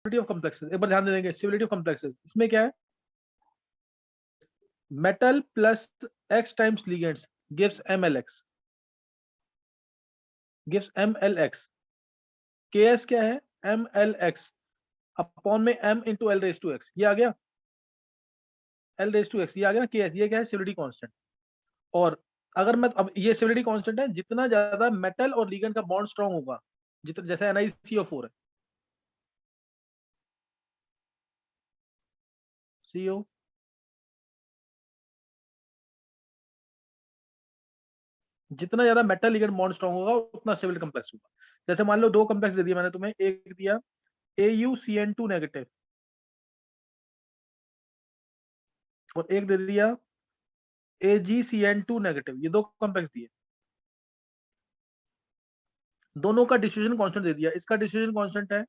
Of complexes एक बार ध्यान दे देंगे। स्टेबिलिटी ऑफ कॉम्प्लेक्सेस इसमें क्या है, metal plus x times ligands gives mlx, gives mlx। ks क्या है, mlx अपॉन में m into L raise to x, ये आ गया एल रेज टू एक्स, ये आ गया ks, ये क्या है स्टेबिलिटी कांस्टेंट। और अगर मैं अब ये स्टेबिलिटी कांस्टेंट है, जितना ज्यादा मेटल और लिगेंड का बॉन्ड स्ट्रांग होगा, जितना जैसे NiCO4 है, CO, जितना ज्यादा मेटल लिगेंड बॉन्ड स्ट्रांग होगा उतना स्टेबल कॉम्प्लेक्स होगा। जैसे मान लो दो कॉम्प्लेक्स दे दिया मैंने तुम्हें, एक दिया AuCN2 नेगेटिव और एक दे दिया AgCN2 नेगेटिव, ये दो कॉम्प्लेक्स दिए, दोनों का डिस्ट्रीब्यूशन कांस्टेंट दे दिया। इसका डिस्ट्रीब्यूशन कांस्टेंट है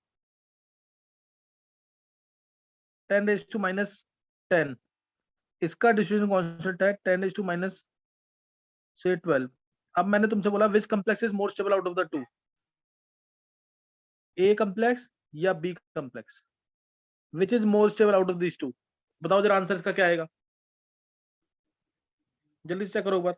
10⁻⁻10, इसका डिस्ट्रीब्यूशन कांस्टेंट है 10⁻⁻, से 12। अब मैंने तुमसे बोला which complex is more stable out of the two, A complex या B complex, which is more stable out of this two. बताओ जरा आंसर इसका क्या आएगा, जल्दी से चेक करो एक बार।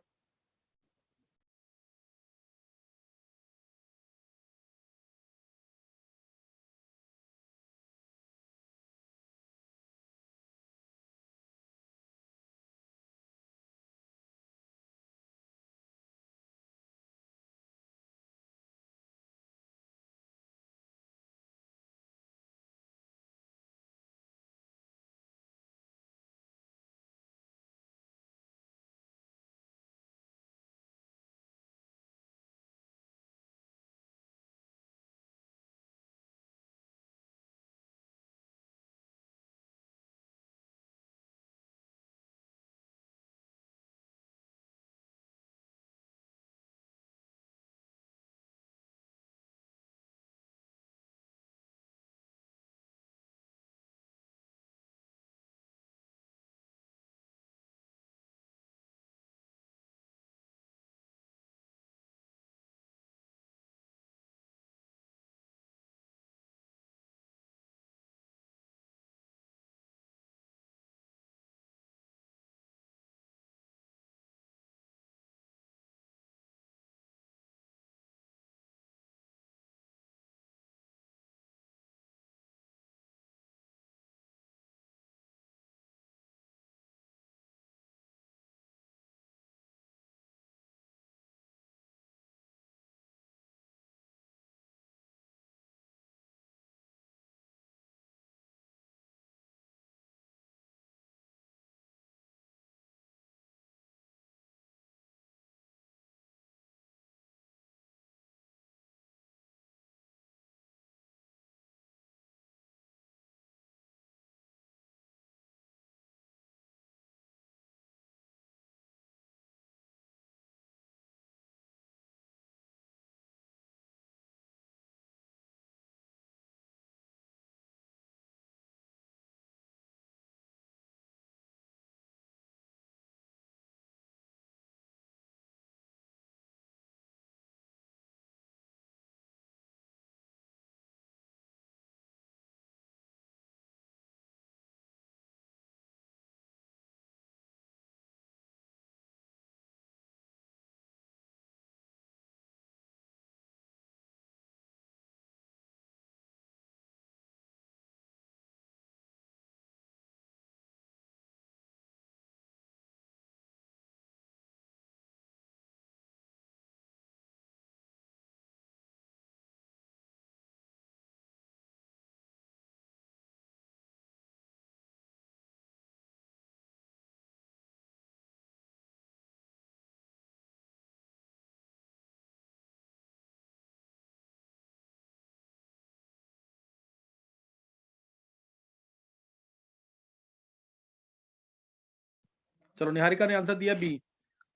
चलो निहारिका ने आंसर दिया बी,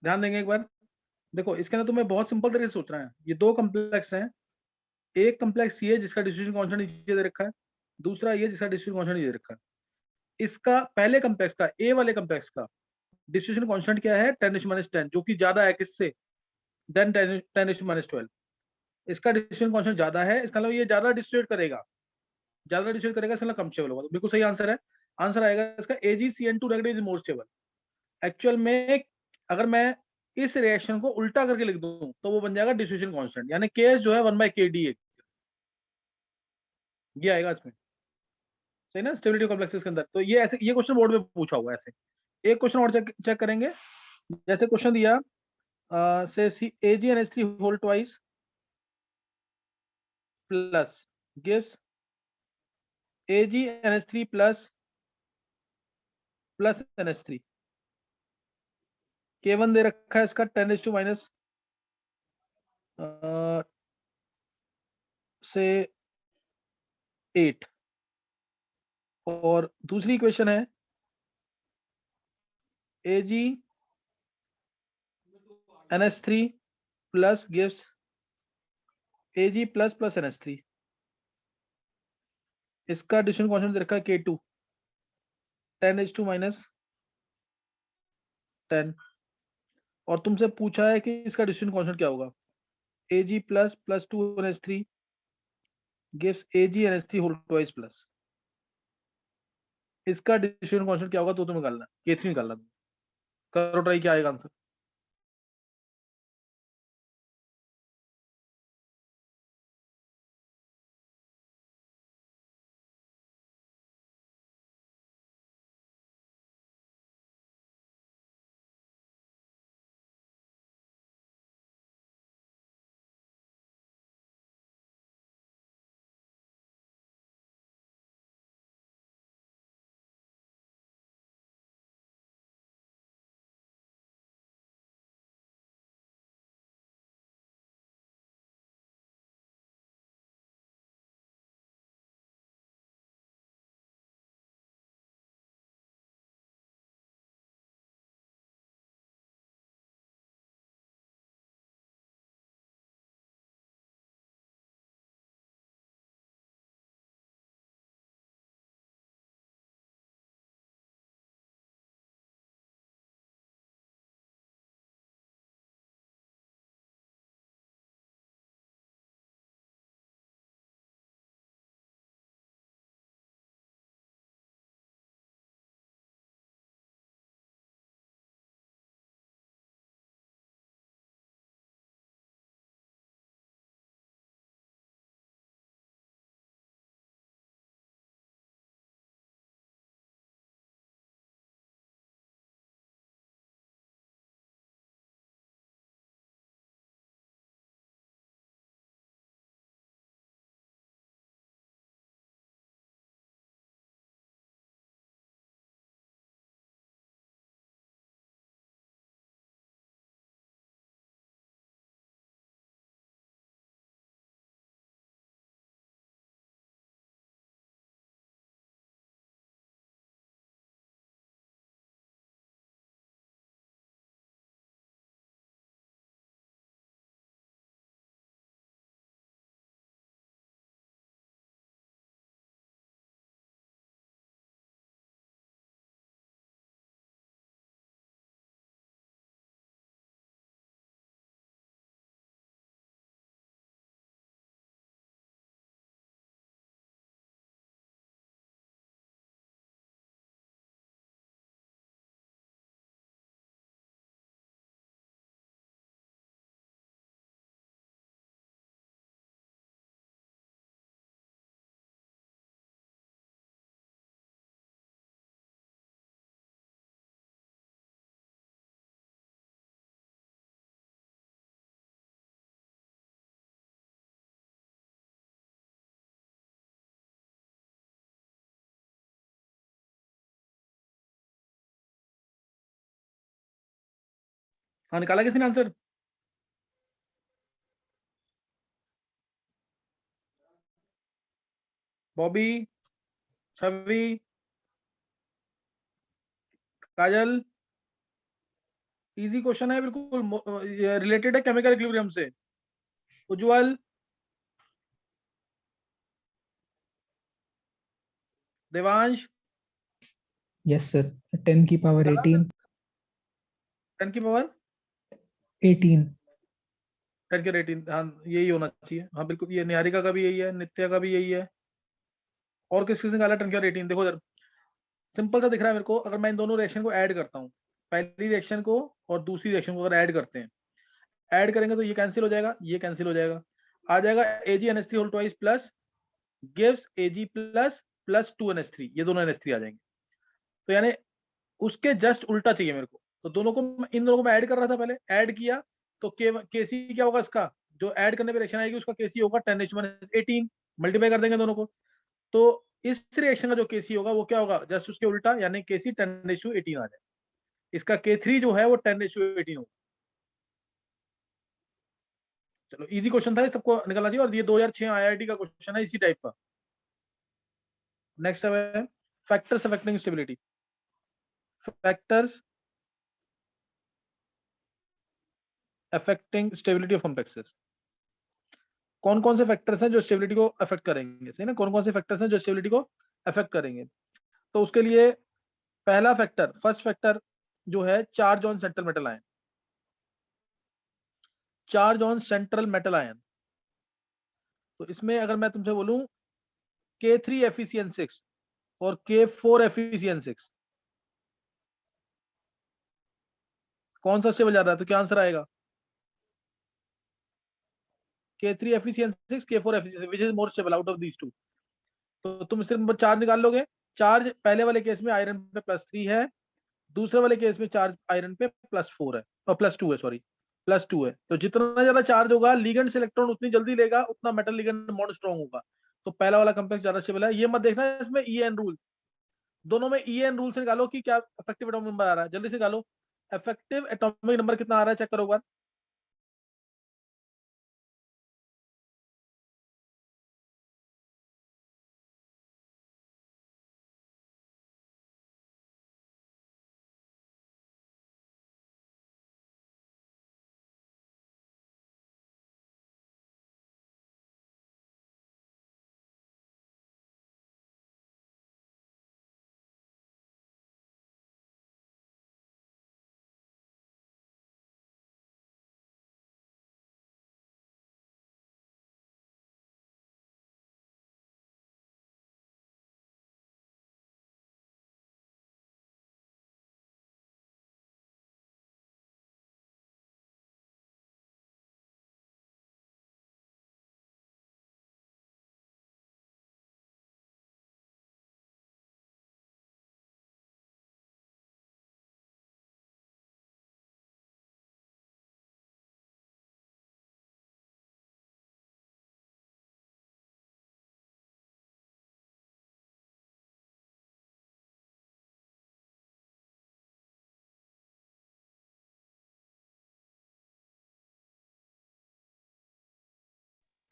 ध्यान देंगे एक बार। देखो इसके अंदर तुम्हें बहुत सिंपल तरीके से सोचना है, ये दो कॉम्प्लेक्स हैं, एक कॉम्प्लेक्स ये जिसका डिस्ट्रीब्यूशन कांस्टेंट नीचे दे रखा है, दूसरा ये जिसका डिस्ट्रीब्यूशन कांस्टेंट नीचे दे रखा है। इसका पहले कॉम्प्लेक्स का, ए वाले कॉम्प्लेक्स का डिस्ट्रीब्यूशन कांस्टेंट क्या है 10⁻10, जो कि ज्यादा है किससे, देन 10⁻12। इसका डिस्ट्रीब्यूशन कांस्टेंट ज्यादा है, इसका मतलब ये ज्यादा डिस्ट्रीब्यूट करेगा, ज्यादा डिस्ट्रीब्यूट करेगा इसका कम स्टेबल होगा। तो बिल्कुल सही आंसर है। आंसर आएगा इसका AgCN2 negative is more stable. Actual में अगर मैं इस रिएक्शन को उल्टा करके लिख दूं तो वो बन जाएगा डिस्ट्रीब्यूशन कांस्टेंट, यानी Ks जो है 1/kd है, ये आएगा इसमें। सही ना, स्टेबिलिटी कॉम्प्लेक्सेस के अंदर। तो ये ऐसे, ये क्वेश्चन बोर्ड में पूछा हुआ है ऐसे। एक क्वेश्चन और चेक करेंगे। जैसे क्वेश्चन दिया से AgNH3 whole twice plus gives AgNH3 plus NH3। K1 दे रखा है इसका 10⁻⁻, से 8। और दूसरी इक्वेशन है AgNH3 plus gives Ag plus NH3। इसका डिस्ट्रीब्यूशन कांस्टेंट दे रखा है K2 10⁻⁻10। और तुमसे पूछा है कि इसका डिस्ट्रीब्यूशन कांस्टेंट क्या होगा। Ag plus 2NH3 gives AgNH3 whole twice plus. इसका डिस्ट्रीब्यूशन कांस्टेंट क्या होगा तो तुम्हें निकालना, K3 निकालना। करो ट्राई, क्या आएगा आंसर। हाँ, निकाला किसी ने आंसर। बॉबी, छवि, काजल। इजी क्वेश्चन है बिल्कुल, रिलेटेड है केमिकल इक्विलिब्रियम से। उज्जवल, देवांश। Yes sir. 10 की पावर निकाला 18। 10 की पावर 18। 10 के 18। हाँ, यही होना चाहिए। हाँ बिल्कुल, ये निहारिका का भी यही है, नित्या का भी यही है। और किससे निकाला 10 की पावर 18? देखो इधर सिंपल सा दिख रहा है मेरे को। अगर मैं इन दोनों रिएक्शन को ऐड करता हूँ, पहली रिएक्शन को और दूसरी रिएक्शन को अगर ऐड करते हैं, ऐड करेंगे तो ये कैंसिल हो जाएगा, ये कैंसिल हो जाएगा, आ जाएगा AgNH3 whole twice plus gives Ag plus plus 2NH3, ये दोनों NH3 आ जाएंगे। तो यानी उसके जस्ट उल्टा चाहिए मेरे को। तो दोनों को इन दोनों को मैं ऐड कर रहा था, पहले ऐड किया तो केसी क्या होगा, इसका जो ऐड करने पे रिएक्शन आएगी उसका केसी होगा 10H118, मल्टीप्लाई कर देंगे दोनों को। तो इस रिएक्शन का जो केसी होगा वो क्या होगा, जस्ट उसके उल्टा, यानी केसी 10H18 आ जाए। इसका K3 जो है वो 10H18 होगा। चलो इजी क्वेश्चन था, सबको निकलना चाहिए, और ये 2006 IIT का क्वेश्चन है इसी टाइप का। नेक्स्ट है factors affecting stability. Factors affecting stability of complexes. कौन कौन से फैक्टर्स हैं जो स्टेबिलिटी को अफेक्ट करेंगे, सही ना, कौन कौन से फैक्टर्स हैं जो स्टेबिलिटी को अफेक्ट करेंगे। तो उसके लिए पहला फैक्टर, फर्स्ट फैक्टर जो है charge on central metal ion. Charge on central metal ion, तो इसमें अगर मैं तुमसे बोलूं K3FeCN6 और K4FeCN6, कौन सा स्टेबल जा रहा है, तो क्या आंसर आएगा? K3FeCN6, K4FeCN6, which is more stable out of these two. तो तुम सिर्फ चार्ज निकाल लोगे। चार्ज पहले वाले केस में आयरन पे +3 है, दूसरे वाले केस में चार्ज आयरन पे +4 है, और +2 है, सॉरी +2 है। तो जितना ज्यादा चार्ज होगा लिगेंड से इलेक्ट्रॉन उतनी जल्दी लेगा, उतना मेटल लिगेंड बॉन्ड स्ट्रॉन्ग होगा। तो पहला वाला कॉम्प्लेक्स ज्यादा स्टेबल है। ये मत देखना इसमें EN रूल, दोनों में EN रूल से निकालो कि क्या इफेक्टिव एटॉमिक नंबर आ रहा है, जल्दी से निकालो। इफेक्टिव एटॉमिक नंबर कितना आ रहा है, चेक करो एक बार।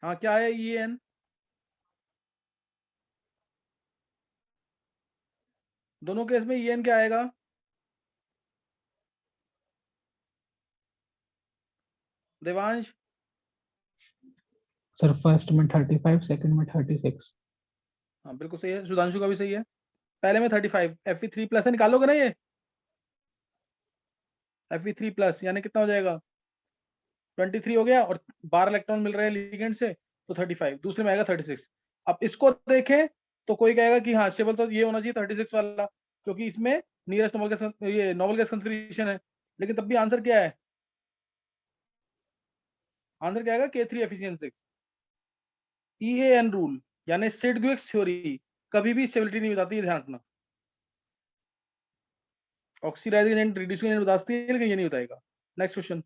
हाँ क्या है EN? दोनों केस में EN क्या आएगा? देवांश? सर फर्स्ट में 35, सेकंड में 36। हाँ बिल्कुल सही है, सुधांशु का भी सही है। पहले में 35, Fe3+ है, निकालोगे ना ये Fe3+, यानी कितना हो जाएगा, 23 हो गया, और 12 इलेक्ट्रॉन मिल रहे हैं लिगेंड से, तो 35, दूसरे में आएगा 36। अब इसको देखें तो कोई कहेगा कि हाँ स्टेबल तो ये होना चाहिए 36 वाला, क्योंकि इसमें नियरेस्ट नॉर्मल गैस, ये नॉर्मल गैस कंसंट्रेशन है। लेकिन तब भी आंसर क्या है, आंसर क्या आएगा, K3FeCN6। EAN रूल यानी सिडग्विक्स थ्योरी कभी भी स्टेबिलिटी नहीं बताती है, ध्यान रखना। ऑक्सीडाइजिंग एजेंट, रिड्यूसिंग एजेंट बताती है, लेकिन ये नहीं बताएगा। Next question.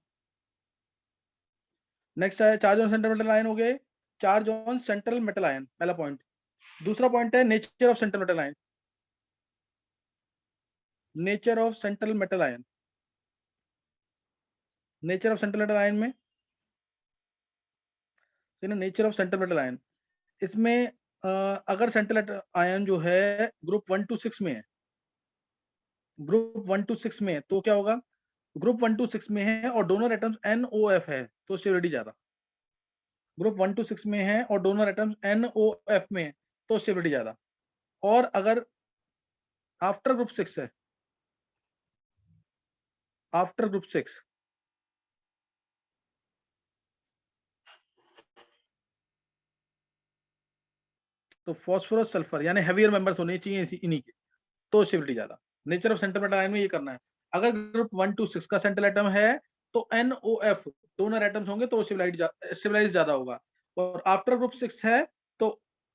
नेक्स्ट है charge on central metal ion हो गए। Charge on central metal ion पहला पॉइंट। दूसरा पॉइंट है nature of central metal ion. Nature of central metal ion, nature of central metal ion में, nature of central metal ion, इसमें अगर central ion जो है ग्रुप 1 to 6 में है, ग्रुप 1 to 6 में है, तो क्या होगा, ग्रुप 1 to 6 में है और डोनर एटम्स NOF है तो स्टेबिलिटी ज्यादा। ग्रुप 1 to 6 में है और डोनर एटम्स NOF में है तो स्टेबिलिटी ज्यादा। और अगर आफ्टर ग्रुप 6 है, आफ्टर ग्रुप 6, तो फॉस्फोरस सल्फर यानी हैवियर मेंबर्स होने चाहिए इन्हीं के, तो स्टेबिलिटी ज्यादा। Nature of central metal ion में ये करना है। अगर ग्रुप 1 to 6 का सेंट्रल एटम है तो NOF डोनर एटम्स होंगे तो स्टेबलाइज ज्यादा होगा। और आफ्टर ग्रुप 6 है तो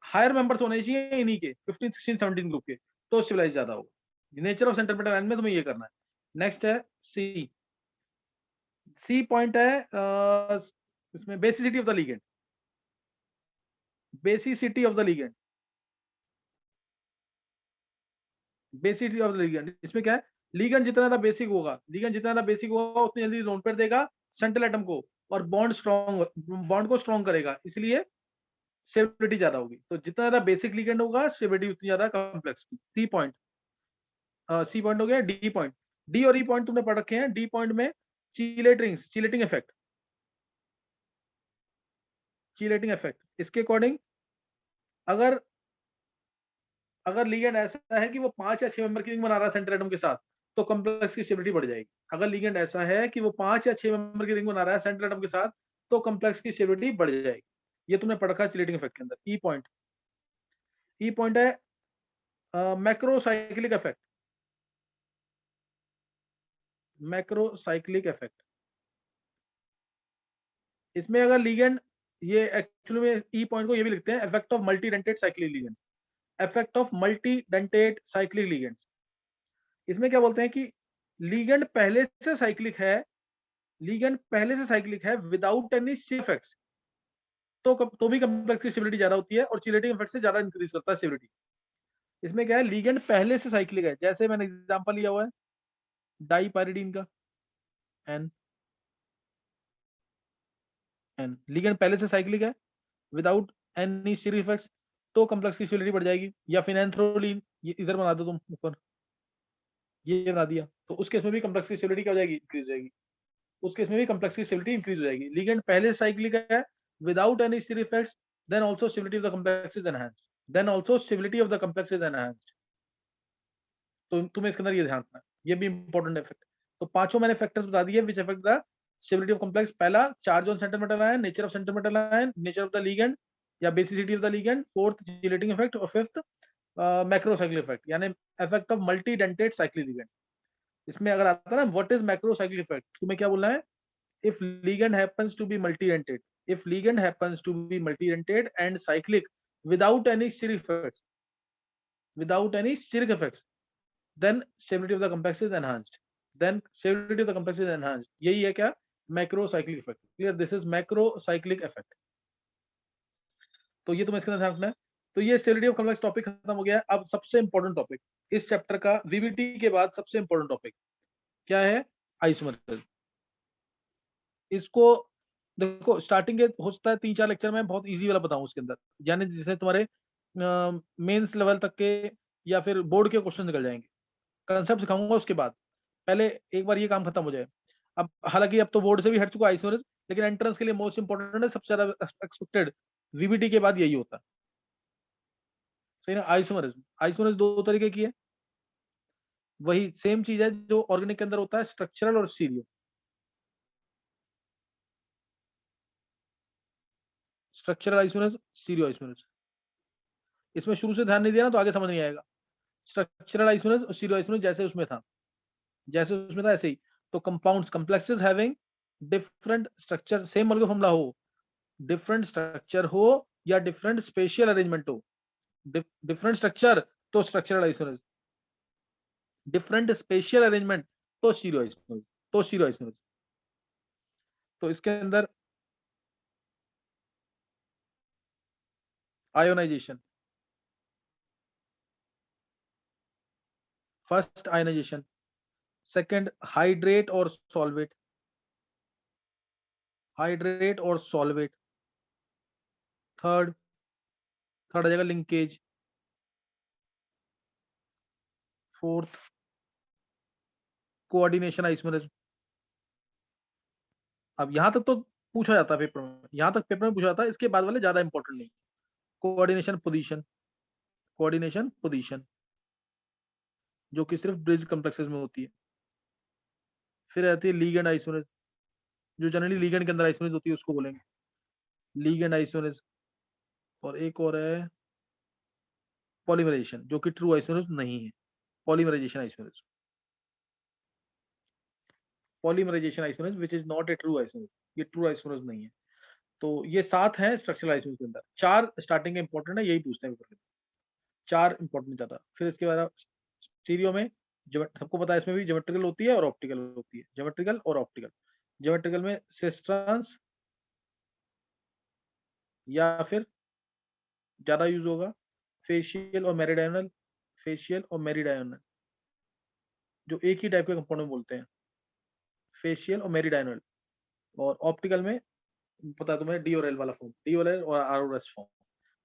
हायर मेंबर्स होने चाहिए इन्हीं के 15 16 17 ग्रुप के, तो स्टेबलाइज ज्यादा होगा। Nature of central metal ion में तुम्हें ये करना है। नेक्स्ट है सी। सी पॉइंट है इसमें basicity of the ligand. Basicity of the ligand, basicity of the ligand, इसमें क्या है, लिगेंड जितना ज्यादा बेसिक होगा, लिगेंड जितना ज्यादा बेसिक होगा उतनी जल्दी लोन पेयर देगा सेंट्रल एटम को, और बॉन्ड को स्ट्रॉन्ग करेगा, इसलिए स्टेबिलिटी ज्यादा होगी। तो जितना ज्यादा बेसिक लिगेंड होगा स्टेबिलिटी उतनी ज्यादा कॉम्प्लेक्स की। सी पॉइंट, सी पॉइंट हो गया। डी पॉइंट, डी और ई पॉइंट तुमने पढ़ रखे हैं। डी पॉइंट में चीलेटिंग इफेक्ट, चीलेटिंग इफेक्ट इसके अकॉर्डिंग अगर अगर लिगेंड ऐसा है कि वो 5 या 6 मेंबर की रिंग बना रहा है सेंट्रल एटम के साथ, तो कॉम्प्लेक्स की स्टेबिलिटी बढ़ जाएगी। अगर लिगेंड ऐसा है कि वो 5 या 6 मेंबर की रिंग बना रहा है सेंट्रल एटम के साथ, तो कॉम्प्लेक्स की स्टेबिलिटी बढ़ जाएगी। ये तुमने पढ़ा है चिलेटिंग इफेक्ट के अंदर। ई पॉइंट, ई पॉइंट है मैक्रोसाइक्लिक इफेक्ट, मैक्रोसाइक्लिक इफेक्ट। इसमें अगर लिगेंड, ये एक्चुअली में ई पॉइंट को ये भी लिखते हैं effect of multidentate cyclic ligand, effect of multidentate cyclic ligands. इसमें क्या बोलते हैं कि लिगेंड पहले से साइक्लिक है, लिगेंड पहले से साइक्लिक है विदाउट एनी इफेक्ट्स, तो भी कॉम्प्लेक्स की स्टेबिलिटी ज्यादा होती है और चिलेटिंग इफेक्ट से ज्यादा इंक्रीज करता है स्टेबिलिटी। इसमें क्या है, लिगेंड पहले से साइक्लिक है, जैसे मैंने एग्जांपल लिया हुआ है डाइपाइरिडीन का, एन एन लिगेंड पहले से साइक्लिक है विदाउट एनी स्टीरिक इफेक्ट्स, तो कॉम्प्लेक्स की स्टेबिलिटी बढ़ जाएगी। या फिनेंथ्रोलिन, ये इधर बना दो तुम ऊपर, ये बना दिया, तो उस केस में भी कॉम्प्लेक्स की स्टेबिलिटी क्या हो जाएगी, इंक्रीज हो जाएगी। उस केस में भी कॉम्प्लेक्स की स्टेबिलिटी इंक्रीज हो जाएगी। लिगेंड पहले से साइक्लिक है without any steric effects, then also stability of the complex is enhanced, then also stability of the complex is enhanced. तो तुम्हें इसके अंदर ये ध्यान रखना है, ये भी इंपॉर्टेंट इफेक्ट। तो पांचों मैंने फैक्टर्स बता दिए which affect the stability of complex. पहला charge on central metal ion, nature of central metal ion, nature of the ligand या basicity of the ligand, fourth chelating effect, और फिफ्थ मैक्रोसाइक्लिक इफेक्ट यानी effect of multidentate cyclic ligand. इसमें अगर आता है ना what is macrocyclic effect, तुम्हें क्या बोलना है, if ligand happens to be multidentate, if ligand happens to be multidentate and cyclic without any steric effects, without any steric effects, then stability of the complex is enhanced, then stability of the complex is enhanced। यही है क्या, macrocyclic effect. Clear, this is macrocyclic effect. तो ये तुम्हें इसका ध्यान रखना है। तो ये स्टेबिलिटी ऑफ कॉम्प्लेक्स टॉपिक खत्म हो गया है। अब सबसे इंपॉर्टेंट टॉपिक इस चैप्टर का, वीबीटी के बाद सबसे इंपॉर्टेंट टॉपिक क्या है, आइसोमरेज। इसको देखो स्टार्टिंग के हो सकता है 3-4 लेक्चर में बहुत इजी वाला बताऊं उसके अंदर, यानी जिससे तुम्हारे मेंस लेवल तक के या फिर बोर्ड के क्वेश्चन निकल जाएंगे। कंसेप्ट सिखाऊंगा उसके बाद, पहले एक बार ये काम खत्म हो जाए। अब हालांकि अब तो बोर्ड से भी हट चुका आइसोमरेज, लेकिन एंट्रेंस के लिए मोस्ट इंपॉर्टेंट है, सबसे ज्यादा एक्सपेक्टेड वीबीटी के बाद यही होता है। सही ना। आइसोमरेज, आइसोमरेज दो तरीके की है, वही सेम चीज है जो ऑर्गेनिक के अंदर होता है, स्ट्रक्चरल और stereo. Structural isomerase, stereo isomerase. इसमें शुरू से ध्यान नहीं दिया ना तो आगे समझ नहीं आएगा। स्ट्रक्चरल आइसोमरेज और स्टीरियो आइसोमरेज जैसे उसमें था ऐसे ही। तो compounds, complexes having different structure, same molecular formula हो, डिफरेंट स्ट्रक्चर हो या डिफरेंट स्पेशियल अरेंजमेंट हो, डिफरेंट स्ट्रक्चर तो structural isomerism, different spatial arrangement तो स्टीरियो आइसोमरेज, तो स्टीरियो आइसोमरेज। तो इसके अंदर ionisation, first ionisation, second hydrate और सॉल्वेट, हाइड्रेट और सॉल्वेट, थर्ड थर्ड आ जाएगा लिंकेज, फोर्थ कोऑर्डिनेशन आइसोमरेज। अब यहां तक तो पूछा जाता है पेपर में, यहां तक पेपर में पूछा जाता है, इसके बाद वाले ज्यादा इंपॉर्टेंट नहीं। कोऑर्डिनेशन पोजीशन, कोऑर्डिनेशन पोजीशन जो कि सिर्फ ब्रिज कॉम्प्लेक्सेस में होती है। फिर आती है लीगेंड आइसोमरेज, जो जनरली लीगेंड के अंदर आइसोमरेज होती है उसको बोलेंगे लीगेंड आइसोमरेज। और एक और है पॉलीमराइजेशन, जो कि ट्रू आइसोमरेज नहीं है। Polymerisation isomerism, polymerisation isomerism which is not a true isomerism, ये ट्रू आइसोमरेज नहीं है। तो ये 7 हैं स्ट्रक्चरल आइसोमरेज के अंदर। 4 स्टार्टिंग के इंपॉर्टेंट है, यही पूछते हैं पेपर में, 4 इंपॉर्टेंट ज्यादा। फिर इसके बाद स्टीरियो में सबको पता है, इसमें भी ज्योमेट्रिकल होती है और ऑप्टिकल होती है, ज्योमेट्रिकल और ऑप्टिकल। ज्योमेट्रिकल में सिस्ट्रांस या फिर ज्यादा यूज होगा फेशियल और मेरिडायनल, फेशियल और मेरिडायनल, जो एक ही टाइप के कंपाउंड में बोलते हैं, फेशियल और मेरिडायनल। और ऑप्टिकल में पता है तुम्हें, डी और एल वाला फॉर्म, डी और एल और आर और एस फॉर्म।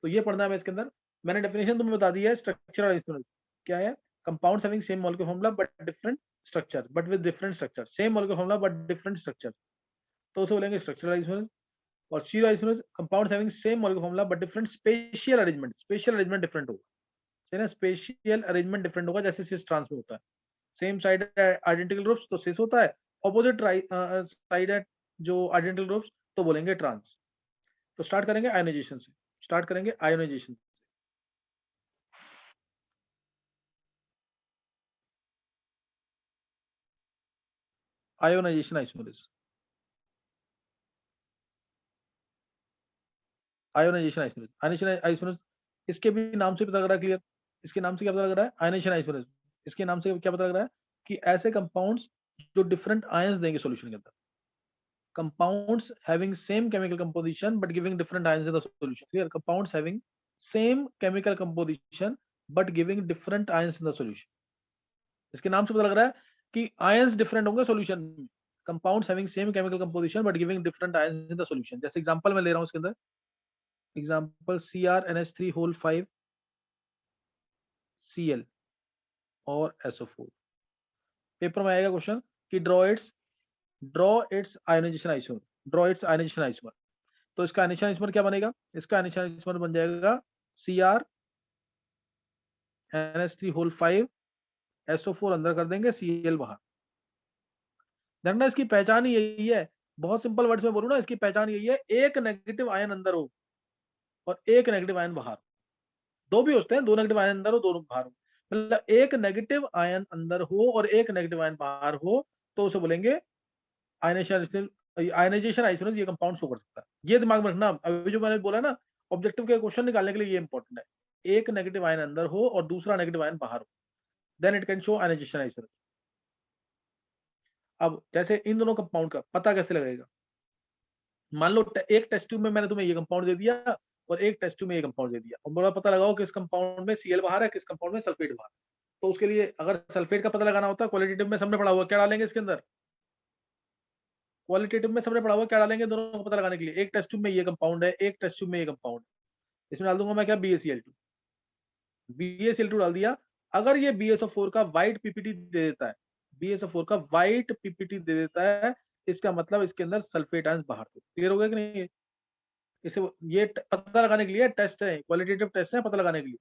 तो ये पढ़ना है इसके अंदर। मैंने डेफिनेशन तुम्हें बता दी है। स्ट्रक्चरल आइसोमरेज क्या है? Compounds having same molecular formula but different structure, but with different structure, same molecular formula but different structure, तो उसे बोलेंगे स्ट्रक्चरल आइसोमरेज। और stereo isomerase, compounds having same molecular formula but different spatial arrangement, spatial arrangement different होगा, है ना, spatial arrangement different होगा, जैसे cis trans में होता है। सेम साइड आइडेंटिकल ग्रुप्स तो सिस होता है, ऑपोजिट साइड है जो आइडेंटिकल ग्रुप्स तो बोलेंगे ट्रांस। तो स्टार्ट करेंगे आयोनाइजेशन से, स्टार्ट करेंगे ionisation. Ionisation isomerism, ionisation isomerism, ionisation isomerism, इसके भी नाम से पता लग रहा है, क्लियर, इसके नाम से क्या पता लग रहा है? Ionisation isomerism. इसके नाम से क्या पता लग रहा है? कि ऐसे कंपाउंड्स जो डिफरेंट आयंस देंगे सॉल्यूशन के अंदर, compounds having same chemical composition but giving different ions in the solution, clear, compounds having same chemical composition but giving different ions in the solution। इसके नाम से पता लग रहा है कि आयंस डिफरेंट होंगे सॉल्यूशन में, compounds having same chemical composition but giving different ions in the solution. जैसे एग्जांपल मैं ले रहा हूं इसके अंदर, एग्जांपल CrNH3 होल 5 Cl और SO4। पेपर में आएगा क्वेश्चन कि draw its ionisation isomer, draw its ionisation isomer. तो इसका आयोनाइजेशन आइसोमर क्या बनेगा? इसका आयोनाइजेशन आइसोमर बन जाएगा CrNH3 होल 5 SO4 अंदर कर देंगे, Cl बाहर। देखना इसकी पहचान ही यही है, बहुत सिंपल वर्ड्स में बोलूं ना, इसकी पहचान यही है, एक नेगेटिव आयन अंदर हो और एक नेगेटिव आयन बाहर। दो भी होते हैं, दो नेगेटिव आयन अंदर हो, दो बाहर हो, मतलब एक नेगेटिव आयन अंदर हो और एक नेगेटिव आयन बाहर हो, तो उसे बोलेंगे आयनाइजेशन। आयनाइजेशन आइसोमरेज ये कंपाउंड शो कर सकता है। ये दिमाग में रखना। अभी जो मैंने बोला ना, ऑब्जेक्टिव के क्वेश्चन निकालने के लिए ये इंपॉर्टेंट है, एक नेगेटिव आयन अंदर हो और दूसरा नेगेटिव आयन बाहर हो, then it can show ionisation isomerism. अब जैसे इन दोनों कंपाउंड का पता कैसे लगेगा? मान लो एक टेस्ट ट्यूब में मैंने तुम्हें ये कंपाउंड दे दिया और एक टेस्ट ट्यूब में ये कंपाउंड दे दिया, और बोला पता लगाओ किस कंपाउंड में Cl बाहर है, किस कंपाउंड में सल्फेट बाहर। तो उसके लिए अगर सल्फेट का पता लगाना होता है, क्वालिटेटिव में सबने पढ़ा हुआ, क्या डालेंगे इसके अंदर? क्वालिटेटिव में सबने पढ़ा हुआ क्या डालेंगे दोनों को पता लगाने के लिए? एक टेस्ट ट्यूब में ये कंपाउंड है, एक टेस्ट ट्यूब में ये कंपाउंड है, इसमें डाल दूंगा मैं क्या? BaCl2, BaCl2 डाल दिया। अगर ये BSO4 का व्हाइट पीपीटी दे देता है, BSO4 का व्हाइट पीपीटी दे देता है, इसका मतलब इसके अंदर सल्फेट आयंस बाहर थे। क्लियर हो गया कि नहीं? इसे ये पता लगाने के लिए टेस्ट है, क्वालिटेटिव टेस्ट है पता लगाने के लिए।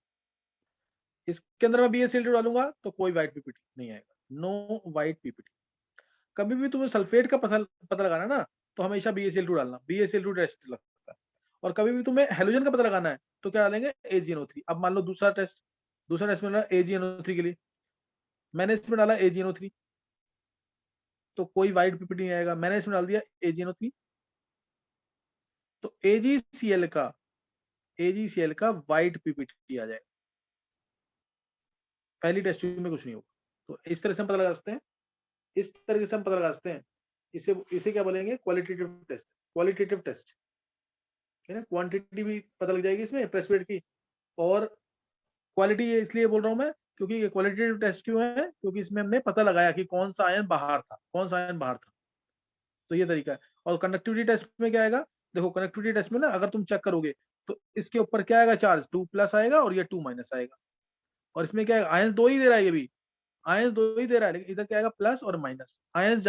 इसके अंदर मैं BaCl2 डालूंगा तो कोई व्हाइट पीपीटी नहीं आएगा, नो व्हाइट पीपीटी। कभी भी तुम्हें सल्फेट का पता लगाना ना, तो हमेशा BaCl2 डालना, BaCl2 टेस्ट लगता है। और कभी भी तुम्हें हेलोजन का पता लगाना है तो क्या डालेंगे? AgNO3। अब मान लो दूसरा टेस्ट में AgNO3 के लिए मैंने इसमें डाला AgNO3, तो कोई व्हाइट पीपीटी नहीं आएगा। मैंने इसमें डाल दिया AgNO3, तो AgCl का व्हाइट पीपीटी आ जाएगा, पहली टेस्ट में कुछ नहीं होगा। तो इस तरह से हम पता लगा सकते हैं, इस तरीके से हम पता लगा सकते हैं। इसे क्या बोलेंगे? क्वालिटेटिव टेस्ट, क्वालिटेटिव टेस्ट, है ना। क्वांटिटी भी पता लग जाएगी इसमें प्रेसिपिटेट की, और क्वालिटी इसलिए बोल रहा हूं मैं क्योंकि ये क्वालिटेटिव टेस्ट क्यों है? क्योंकि इसमें हमने पता लगाया कि कौन सा आयन बाहर था, कौन सा आयन बाहर था। तो ये तरीका है। और कंडक्टिविटी टेस्ट में क्या आएगा? देखो कंडक्टिविटी टेस्ट में ना, अगर तुम चेक करोगे तो इसके ऊपर क्या आएगा? चार्ज 2+ आएगा और ये 2- आएगा। और इसमें क्या आएगा? आयंस दो ही दे रहा है, ये भी आयंस दो ही दे रहा है, लेकिन इधर क्या आएगा? प्लस और माइनस। आयंस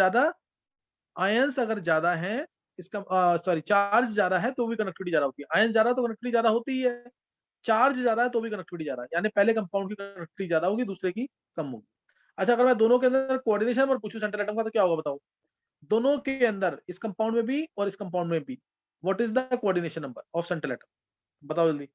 अगर ज्यादा है, इसका सॉरी चार्ज ज्यादा है तो भी कनेक्टिविटी ज्यादा होती है। आयंस ज्यादा तो कनेक्टिविटी ज्यादा होती ही है, चार्ज ज्यादा है तो भी कनेक्टिविटी ज्यादा है, यानी पहले कंपाउंड की कनेक्टिविटी ज्यादा होगी, दूसरे की कम होगी। अच्छा, अगर मैं दोनों के अंदर कोऑर्डिनेशन और पूछूं सेंट्रल एटम का, तो क्या होगा बताओ? दोनों के अंदर, इस कंपाउंड में भी और इस कंपाउंड में भी, what is the coordination number of central atom? बताओ जल्दी।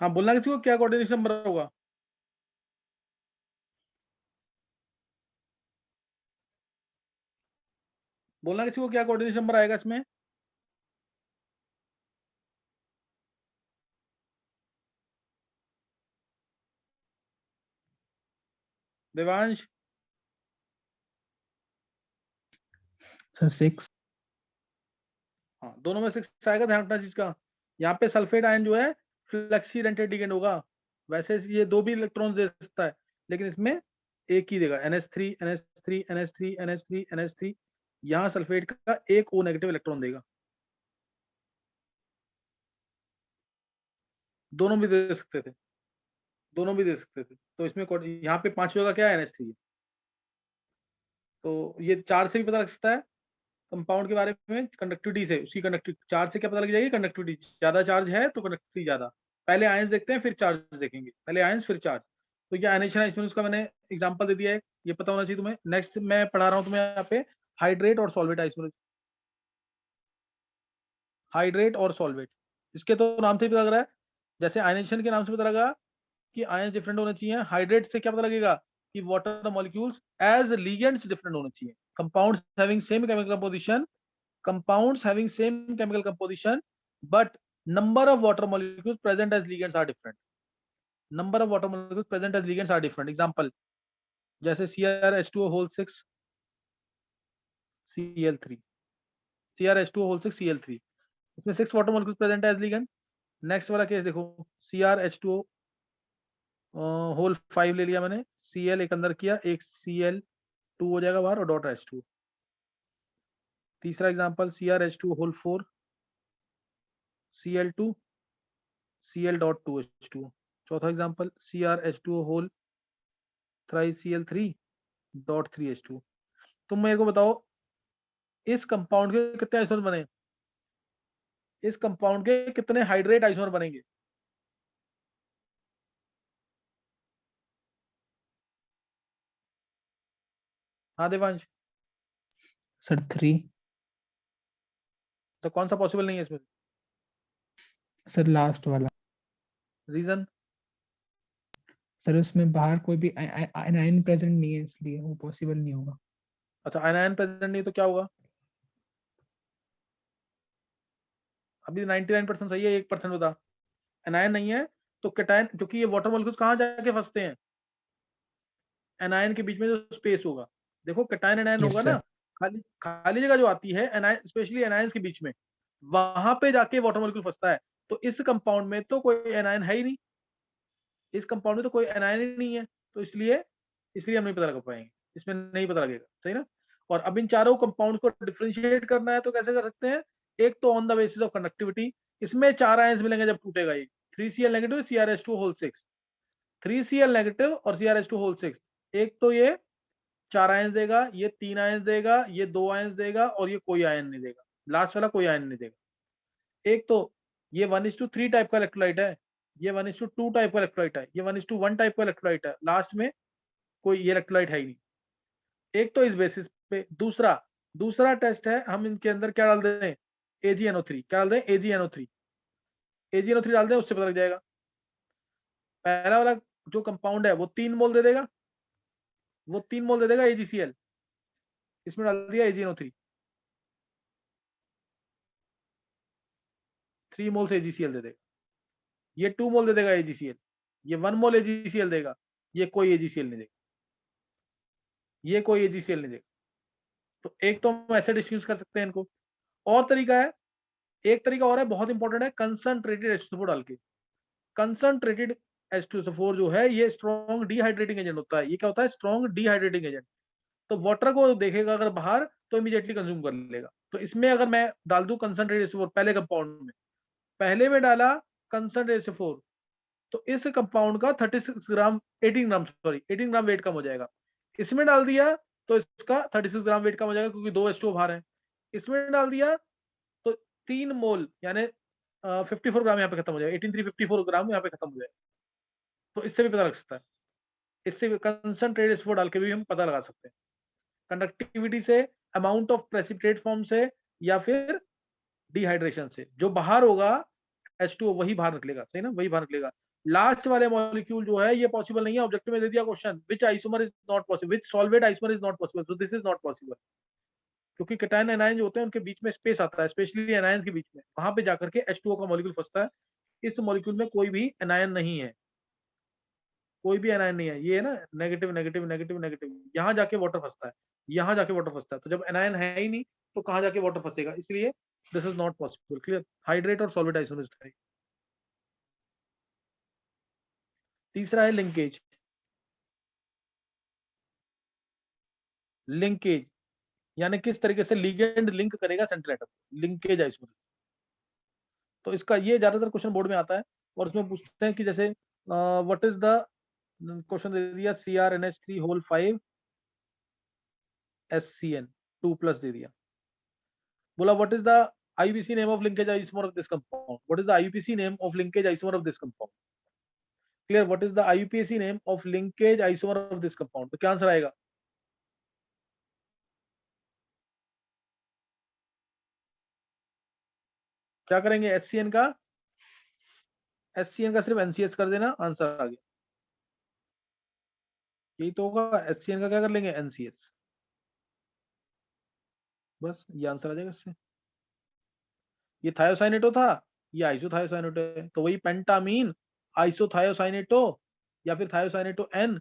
हाँ, बोलना किसी को क्या कोऑर्डिनेशन नंबर होगा? बोलना किसी को क्या कोऑर्डिनेशन नंबर आएगा इसमें? देवांश? सर 6। हाँ, दोनों में 6 आएगा, ध्यान रखना चीज का। यहाँ पे सल्फेट आयन जो है फ्लेक्सी डेंटेड लिगेंड होगा। वैसे ये 2 भी इलेक्ट्रॉन दे सकता है, लेकिन इसमें एक ही देगा, NH3 NH3 NH3 NH3 NH3। यहाँ सल्फेट का एक O नेगेटिव इलेक्ट्रॉन देगा। दोनों भी दे सकते थे, दोनों भी दे सकते थे। तो इसमें यहाँ पे 5 का क्या है? NH3 है। तो ये 4 से भी पता लग सकता है कंपाउंड के बारे में, कंडक्टिविटी से। उसकी कंडक्टिविटी 4 से क्या पता लग जाएगी? कंडक्टिविटी, ज्यादा चार्ज है तो कंडक्टिविटी ज्यादा। पहले आयंस देखते हैं फिर चार्ज देखेंगे, पहले आयंस फिर चार्ज। तो ये आयनेशन है, इसमें उसका मैंने एग्जांपल दे दिया है, ये पता होना चाहिए तुम्हें। नेक्स्ट मैं पढ़ा रहा हूँ तुम्हें यहाँ पे हाइड्रेट और सॉल्वेट आइसोलेशन। हाइड्रेट और सॉल्वेट, इसके तो नाम से ही पता लग रहा है, जैसे आयनेशन के नाम से पता लगा कि आयंस डिफरेंट होने चाहिए, हाइड्रेट से क्या पता लगेगा कि water molecules as ligands different होने चाहिए। Compounds having same chemical composition, compounds having same chemical composition but number of water molecules present as ligands are different. Number of water molecules present as ligands are different. Example, जैसे CrH2O whole 6 Cl3, CrH2O whole 6 Cl3, इसमें 6 water molecules present as ligand। Next वाला case देखो, CrH2O whole 5 ले लिया मैंने, Cl एक अंदर किया, एक Cl2 हो जाएगा बाहर और डॉट H2। तीसरा example CrH2O whole 4 Cl2 Cl dot 2H2। चौथा example CrH2O whole thrice Cl3 dot 3H2। तुम मेरे को बताओ इस कंपाउंड के कितने आइसोमर बने? इस कंपाउंड के कितने हाइड्रेट आइसोमर बनेंगे? हाँ देवांश? सर 3। तो कौन सा पॉसिबल नहीं है इसमें? सर लास्ट वाला। रीजन? सर उसमें बाहर कोई भी आयन प्रेजेंट नहीं है, इसलिए वो पॉसिबल नहीं होगा। अच्छा, आयन प्रेजेंट नहीं तो क्या होगा? अभी 99% सही है, 1% बता। एनायन नहीं है तो कैटायन, क्योंकि ये वाटर मॉलिक्यूल्स कहाँ जाके फंसते हैं? एनायन के बीच में जो स्पेस होगा, देखो कैटायन एनायन यस होगा ना, सर। खाली खाली जगह जो आती है एनायन, स्पेशली एनायंस के बीच में, वहां पे जाके वाटर मॉलिक्यूल फंसता है। तो इस कंपाउंड में तो कोई एनायन है ही नहीं, इस कंपाउंड में तो कोई एनायन ही नहीं है, तो इसलिए इसलिए हम नहीं पता लगा पाएंगे, इसमें नहीं पता लगेगा, सही ना। और अब इन चारों कंपाउंड को डिफरेंशिएट करना है तो कैसे कर सकते हैं? एक तो on the basis of conductivity, इसमें 4 आयंस मिलेंगे जब टूटेगा ये, 3Cl negative CrH2 whole 6, 3Cl negative और CrH2 होल 6। एक तो ये 4 आयंस देगा, ये 3 आयंस देगा, ये 2 आयंस देगा और ये कोई आयन नहीं देगा, लास्ट वाला कोई आयन नहीं देगा। एक तो ये 1:3 टाइप का इलेक्ट्रोलाइट है, ये 1:2 टाइप का इलेक्ट्रोलाइट है, ये 1:1 टाइप का इलेक्ट्रोलाइट है, लास्ट में कोई ये इलेक्ट्रोलाइट है ही नहीं। एक तो इस बेसिस पे। दूसरा दूसरा टेस्ट है, हम इनके अंदर क्या डाल दें? AgNO3, क्या डाल दें? AgNO3, AgNO3 डाल दें, उससे पता लग जाएगा। पहला वाला जो कंपाउंड है वो 3 मोल दे देगा, वो 3 मोल दे देगा AgCl, इसमें डाल दिया AgNO3, 3 मोल से AgCl दे देगा। ये 2 मोल दे देगा AgCl, ये 1 मोल AgCl देगा, ये कोई AgCl नहीं देगा, ये कोई AgCl नहीं देगा। तो एक तो हम ऐसे डिस्ट्रीब्यूट कर सकते हैं इनको। और तरीका है, एक तरीका और है, बहुत इंपॉर्टेंट है, कंसंट्रेटेड H2O डाल के। कंसंट्रेटेड H2SO4 जो है ये स्ट्रॉन्ग डिहाइड्रेटिंग एजेंट होता है। ये क्या होता है? Strong dehydrating agent. तो वाटर को देखेगा अगर बाहर तो इमीडिएटली कंज्यूम कर लेगा। तो इसमें अगर मैं डाल दूं कंसंट्रेटेड H2O4 पहले कंपाउंड में, पहले में डाला कंसंट्रेटेड H2O4, तो इस कंपाउंड का 36 ग्राम 18 ग्राम सॉरी 18 ग्राम वेट कम हो जाएगा। इसमें डाल दिया तो इसका 36 ग्राम वेट कम हो जाएगा, क्योंकि 2 H2O बाहर है। इसमें डाल दिया तो 3 मोल यानी 54 ग्राम यहाँ पे खत्म हो जाएगा, 18354 ग्राम यहाँ पे खत्म हो जाएगा। तो इससे भी पता लग सकता है, इससे कंसंट्रेटेड H2O डाल के भी हम पता लगा सकते हैं, कंडक्टिविटी से, अमाउंट ऑफ प्रेसिपिटेट फॉर्म से, या फिर डिहाइड्रेशन से। जो बाहर होगा H2O वही बाहर निकलेगा, सही ना, वही बाहर निकलेगा। लास्ट वाले मॉलिक्यूल जो है ये पॉसिबल नहीं है, ऑब्जेक्टिव में दे दिया question, which isomer is not possible, which solvate isomer is not possible, so this is not possible. क्योंकि कैटायन एनायन जो होते हैं उनके बीच में स्पेस आता है, स्पेशली एनायंस के बीच में, वहां पे जाकर के H2O का मॉलिक्यूल फंसता है। इस मॉलिक्यूल में कोई भी एनायन नहीं है, कोई भी एनायन नहीं है, ये है ना नेगेटिव नेगेटिव नेगेटिव नेगेटिव, यहाँ जाके वाटर फंसता है, यहाँ जाके वाटर फंसता है। तो जब एनायन है ही नहीं तो कहाँ जाके वाटर फंसेगा, इसलिए this is not possible. Clear, hydrate और सॉल्वेट आइसोमर। तीसरा है लिंकेज। लिंकेज यानी किस तरीके से लिगेंड लिंक करेगा सेंट्रल एटम, लिंकेज आइसोमर। तो इसका ये ज्यादातर क्वेश्चन बोर्ड में आता है, और उसमें पूछते हैं कि जैसे व्हाट इज द, क्वेश्चन दे दिया CrNH3 होल 5 SCN2+ दे दिया, बोला what is the IUPAC name of linkage isomer of this compound, what is the IUPAC name of linkage isomer of this compound. Clear, what is the IUPAC name of linkage isomer of this compound, तो क्या answer आएगा? क्या करेंगे, SCN का सिर्फ NCH कर देना, answer आ गया। यही तो होगा, HCN का क्या कर लेंगे, NCH, बस ये आंसर आ जाएगा इससे। ये थायोसाइनेटो था, ये आइसोथायोसाइनेटो है, तो वही पेंटामीन आइसोथायोसाइनेटो या फिर thiocyanato N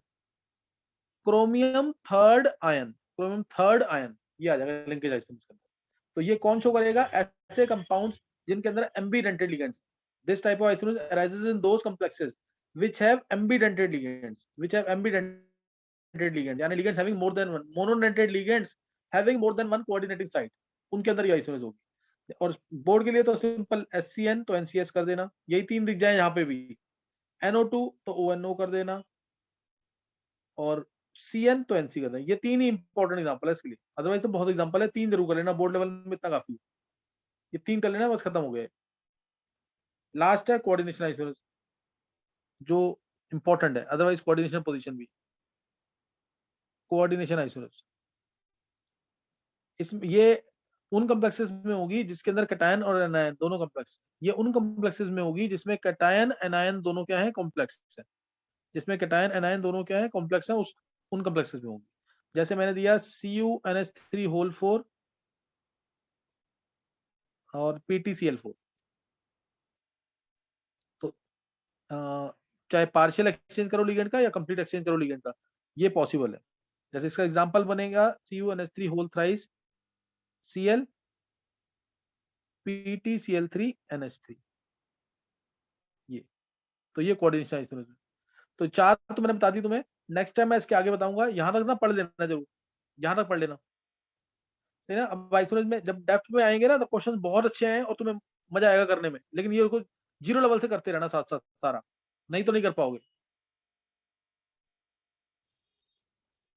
chromium third ion, chromium third ion, ये आ जाएगा लिंकेज आइसोमर्स के अंदर। तो ये कौन शो करेगा, ऐसे कंपाउंड्स जिनके अंदर एम्बीडेंटेड ligands. This type of isomers arises in those complexes which have ambidentate ligands, which have ambidentate ligands, यानी ligands having more than one, monodentate ligands having more than one coordinating site, उनके अंदर ये isomers होगी। और board के लिए तो simple SCN तो NCH कर देना, यही तीन दिख जाए यहाँ पे भी, NO2 तो ONO कर देना, और CN तो NC कर देना। ये तीन ही इंपॉर्टेंट एग्जांपल है इसके लिए, अदरवाइज तो बहुत एग्जांपल है, तीन जरूर कर लेना, बोर्ड लेवल में इतना काफी है, ये तीन कर लेना बस, खत्म हो गया। लास्ट है कोऑर्डिनेशन आइसोमर्स, जो इंपॉर्टेंट है, अदरवाइज कोऑर्डिनेशन पोजीशन भी। कोऑर्डिनेशन आइसोमर्स इसमें ये उन कॉम्प्लेक्सेस में होगी जिसके अंदर कैटायन और एनायन दोनों कॉम्प्लेक्स, ये उन कॉम्प्लेक्सेस में होगी जिसमें कैटायन एनायन दोनों क्या है, कॉम्प्लेक्स है, जिसमें कैटायन एनायन दोनों क्या है, कॉम्प्लेक्स है, उस उन कॉम्प्लेक्सेस में होगी। जैसे मैंने दिया CuNH3 होल 4 और PtCl4, तो चाहे पार्शियल एक्सचेंज करो लिगेंड का या कंप्लीट एक्सचेंज करो लिगेंड का, ये पॉसिबल है। जैसे इसका एग्जांपल बनेगा CuNH3 whole thrice Cl PtCl3NH3, ये तो ये कोऑर्डिनेशन आइसोमर्स। तो चार तो मैंने बता दी तुम्हें, नेक्स्ट टाइम मैं इसके आगे बताऊंगा, यहां तक ना पढ़ लेना जरूर, यहां तक पढ़ लेना, ठीक है ना। अब आइसोमर्स में जब डेप्थ में आएंगे ना तो क्वेश्चन बहुत अच्छे हैं और तुम्हें मजा आएगा करने में, लेकिन ये जीरो लेवल से करते रहना साथ साथ सारा, नहीं तो नहीं कर पाओगे।